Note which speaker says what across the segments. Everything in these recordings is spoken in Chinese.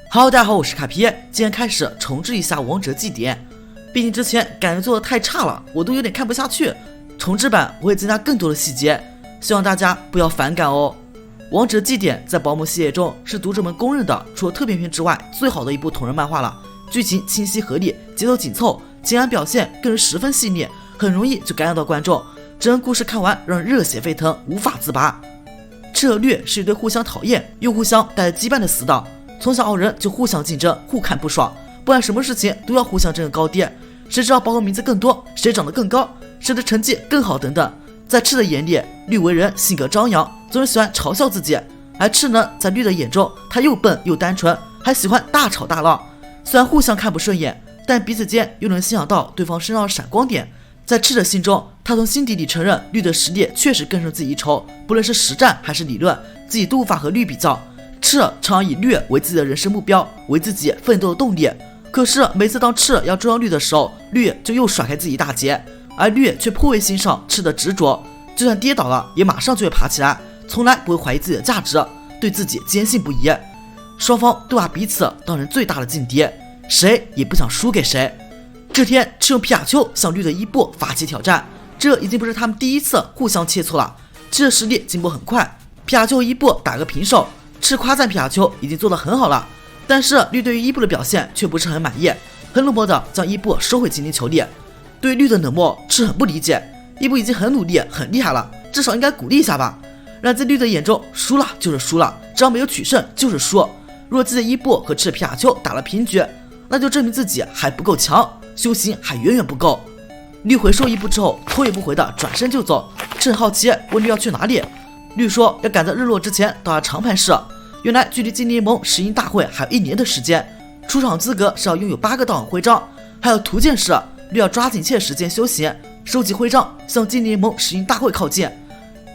Speaker 1: Hello， 大家好，我是卡皮，今天开始重置一下王者祭典，毕竟之前感觉做的太差了，我都有点看不下去。重置版我会增加更多的细节，希望大家不要反感哦。王者祭典在宝姆系列中是读者们公认的，除了特别篇之外最好的一部同人漫画了。剧情清晰合理，节奏紧凑，情感表现更是十分细腻，很容易就感染到观众。整个故事看完让人热血沸腾，无法自拔。赤和绿是一对互相讨厌又互相带着羁绊的死党，从小二人就互相竞争，互看不爽，不然什么事情都要互相争个高低，谁知道宝可名字更多，谁长得更高，谁的成绩更好等等。在赤的眼里，绿为人性格张扬，总是喜欢嘲笑自己，而赤呢，在绿的眼中，他又笨又单纯，还喜欢大吵大闹。虽然互相看不顺眼，但彼此间又能欣赏到对方身上的闪光点。在赤的心中，他从心底里承认绿的实力确实更胜自己一筹，不论是实战还是理论，自己都无法和绿比较。赤常以绿为自己的人生目标，为自己奋斗的动力。可是每次当赤要追上绿的时候，绿就又甩开自己一大截，而绿却颇为欣赏赤的执着，就算跌倒了也马上就会爬起来，从来不会怀疑自己的价值，对自己坚信不疑。双方都把彼此当成最大的劲敌，谁也不想输给谁。这天，赤用皮卡丘向绿的伊布发起挑战，这已经不是他们第一次互相切磋了。赤的实力进步很快，皮卡丘和伊布打个平手。赤夸赞皮卡丘已经做得很好了，但是绿对于伊布的表现却不是很满意，很冷漠的将伊布收回精灵球里。对绿的冷漠，赤很不理解，伊布已经很努力很厉害了，至少应该鼓励一下吧。然在绿的眼中，输了就是输了，只要没有取胜就是输。如果自己的伊布和赤皮卡丘打了平局，那就证明自己还不够强，修行还远远不够。绿回收伊布之后，头也不回的转身就走。赤很好奇问绿要去哪里，绿说要赶在日落之前到达长盘市。原来距离精灵联盟世英大会还有1年的时间，出场资格是要拥有8个道馆徽章，还有图鉴是绿要抓紧切时间修行，收集徽章，向精灵联盟世英大会靠近。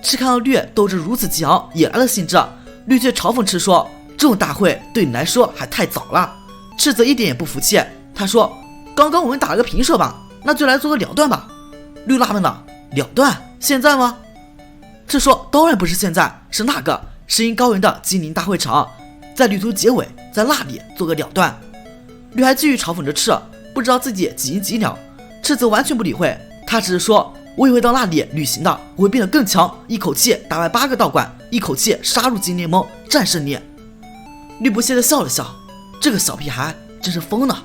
Speaker 1: 赤看到绿斗志如此激昂，也来了兴致，绿却嘲讽赤说，这种大会对你来说还太早了。赤则一点也不服气，他说刚刚我们打了个平手吧，那就来做个了断吧。绿纳闷了，了断现在吗？赤说当然不是现在，是那个世英高原的精灵大会场，在旅途结尾，在那里做个了断。绿还继续嘲讽着赤，不知道自己几斤几两。赤则完全不理会，他只是说我也会到那里旅行的，我会变得更强，一口气打败8个道馆，一口气杀入精灵联盟，战胜你。绿不屑地笑了笑，这个小屁孩真是疯了。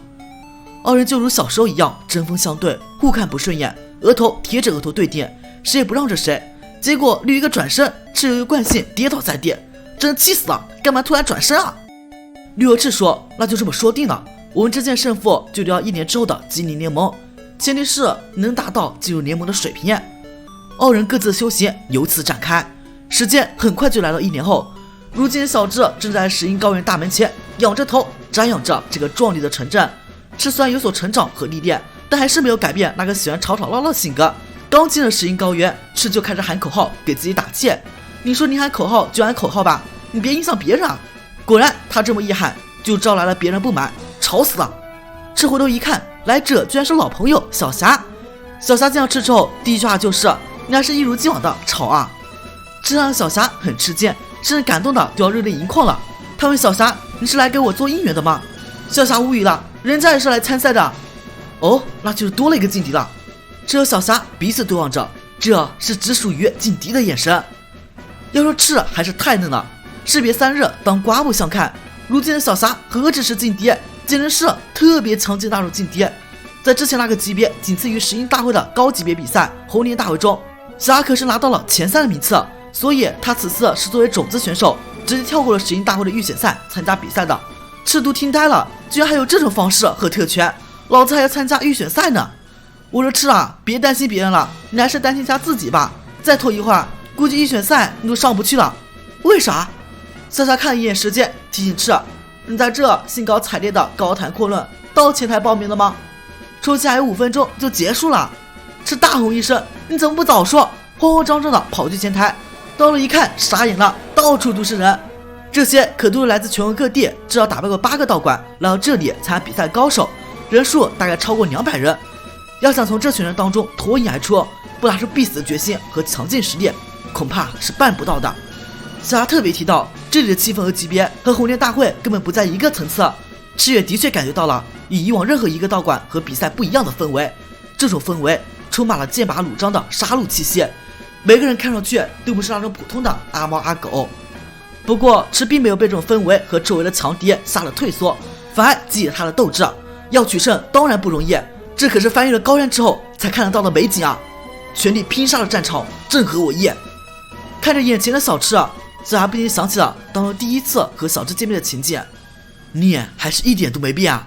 Speaker 1: 二人就如小时候一样针锋相对，互看不顺眼，额头贴着额头对顶，谁也不让着谁。结果绿一个转身，赤由于惯性跌倒在地，真气死了，干嘛突然转身啊？绿和赤说那就这么说定了，我们之间胜负就留到1年之后的精灵联盟，前提是能达到进入联盟的水平。二人各自的修行由此展开。时间很快就来到1年后，如今小智正在世英高原大门前仰着头瞻仰着这个壮丽的城镇。赤虽然有所成长和历练，但还是没有改变那个喜欢吵吵闹闹的性格。刚进了世英高原，赤就开始喊口号给自己打气。你说你喊口号就喊口号吧，你别影响别人啊。果然他这么一喊，就招来了别人不满，吵死了。赤回头一看，来者居然是老朋友小霞。小霞见到赤之后，第一句话就是你还是一如既往的吵啊。这让小霞很吃惊，甚至感动的都要热泪盈眶了。他问小霞，你是来给我做姻缘的吗？小霞无语了，人家也是来参赛的。哦，那就是多了一个劲敌了。赤和小霞彼此对望着，这是只属于劲敌的眼神。要说赤还是太嫩了，士别3日当刮目相看。如今的小霞何止是劲敌，简直是特别强劲那种劲敌。在之前那个级别仅次于世英大会的高级别比赛猴年大会中，小霞可是拿到了前3的名次，所以他此次是作为种子选手直接跳过了世英大会的预选赛参加比赛的。赤都听呆了，居然还有这种方式和特权，老子还要参加预选赛呢。我说赤啊，别担心别人了，你还是担心一下自己吧，再拖一会儿估计预选赛你都上不去了。为啥？小霞看了一眼时间，提醒赤，你在这兴高采烈的高谈阔论，到前台报名了吗？抽签还有5分钟就结束了。赤大吼一声，你怎么不早说？慌慌张张的跑去前台，到了一看傻眼了，到处都是人，这些可都是来自全国各地，至少打败过8个道馆来到这里参加比赛高手，人数大概超过200人。要想从这群人当中脱颖而出，不拿出必死的决心和强劲实力，恐怕是办不到的。小牙特别提到，这里的气氛和级别和红莲大会根本不在一个层次。赤月的确感觉到了与以往任何一个道馆和比赛不一样的氛围，这种氛围充满了剑拔弩张的杀戮气息，每个人看上去都不是那种普通的阿猫阿狗。不过赤并没有被这种氛围和周围的强敌吓得退缩，反而激起他的斗志。要取胜当然不容易，这可是翻越了高山之后才看得到的美景啊！全力拼杀的战场正合我意。看着眼前的小赤，小牙不禁想起了当初第一次和小赤见面的情景，你还是一点都没变啊！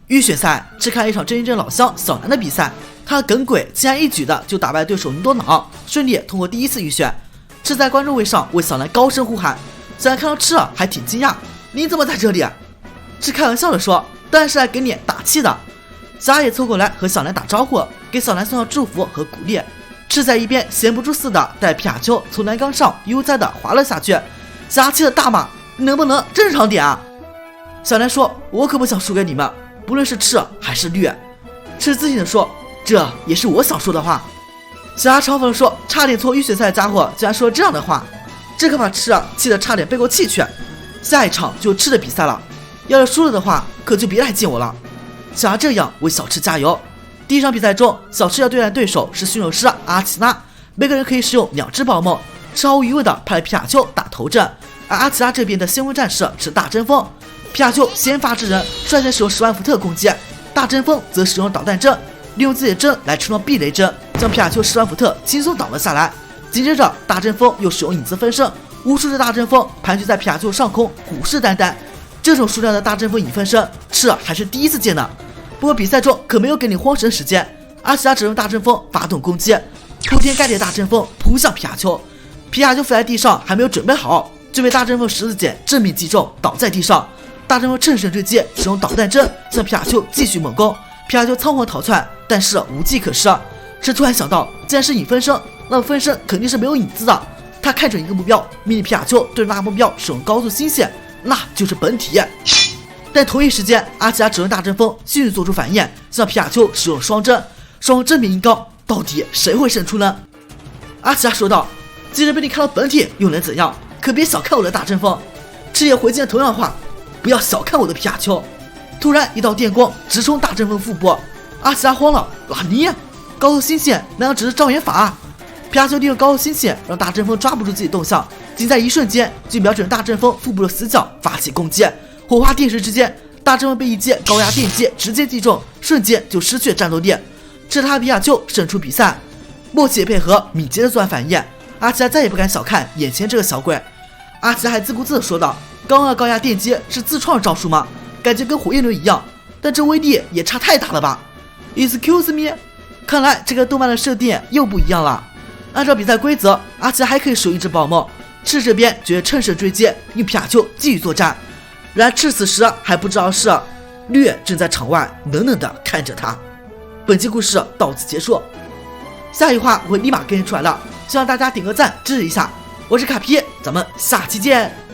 Speaker 1: 预选赛只看了一场真老乡小南的比赛，他的耿鬼轻而易举的就打败对手云多脑，顺利通过第一次预选。赤在观众位上为小南高声呼喊，小南看到赤还挺惊讶，你怎么在这里？赤开玩笑的说，当然是来给你打气的。小牙也凑过来和小南打招呼，给小南送上祝福和鼓励。赤在一边闲不住似的带皮卡丘从栏杆上悠哉的滑了下去，小牙气的大骂，能不能正常点啊？小南说，我可不想输给你们，不论是赤还是绿。赤自信的说，这也是我想说的话。小牙嘲讽说，差点错预选赛的家伙居然说这样的话，这可把赤气得差点背过气去。下一场就赤的比赛了，要是输了的话可就别来见我了。小牙这样为小赤加油。第一场比赛中，小赤要对战对手是驯兽师阿奇拉，每个人可以使用2只宝梦，毫无疑问的派了皮卡丘打头阵，而阿奇拉这边的先锋战士是大针锋。皮卡丘先发制人，率先使用10万伏特攻击，大针锋则使用导弹针，利用自己的针来冲撞避雷针，将皮卡丘10万伏特轻松挡了下来。紧接着大针锋又使用影子分身，无数只大针锋盘踞在皮卡丘上空，虎视眈眈。这种数量的大针锋影分身，赤还是第一次见呢。不过比赛中可没有给你慌神时间，阿奇拉只用大针锋发动攻击，铺天盖地的大针锋扑向皮卡丘，皮卡丘伏在地上还没有准备好，就被大针锋十字剪正面击中，倒在地上。大针锋趁胜追击，使用导弹针向皮卡丘继续猛攻，皮卡丘仓皇逃窜，但是无计可施。是突然想到，既然是影分身，那么分身肯定是没有影子的。他看准一个目标，命令皮卡丘对着那目标使用高速星线，那就是本体。但同一时间，阿奇拉只用大针锋迅速做出反应，向皮卡丘使用双针，双方正面硬刚，到底谁会胜出呢？阿奇拉说道，即使被你看到本体又能怎样？可别小看我的大针锋。赤也回敬了同样的话，不要小看我的皮卡丘。突然一道电光直冲大针锋腹部，阿奇拉慌了，拉尼高速星线难道只是障眼法啊？皮卡丘利用高速星线让大针锋抓不住自己动向，仅在一瞬间就瞄准大针锋腹部的死角发起攻击，火花电石之间，大针锋被一记高压电击直接击中，瞬间就失去了战斗力。这是他的皮卡丘胜出比赛，默契配合，敏捷的做反应。阿奇拉再也不敢小看眼前这个小鬼。阿奇拉还自顾自地说道，刚刚的高压电击是自创的招数吗？感觉跟火焰流一样，但这威力也差太大了吧。 Excuse me， 看来这个动漫的设定又不一样了。按照比赛规则，阿奇拉还可以使用1只宝梦，赤这边决趁胜追击，用皮卡丘继续作战。然而赤此时还不知道是绿正在场外冷冷地看着他。本期故事到此结束，下一话我会立马更新出来的，希望大家点个赞支持一下。我是卡皮，咱们下期见。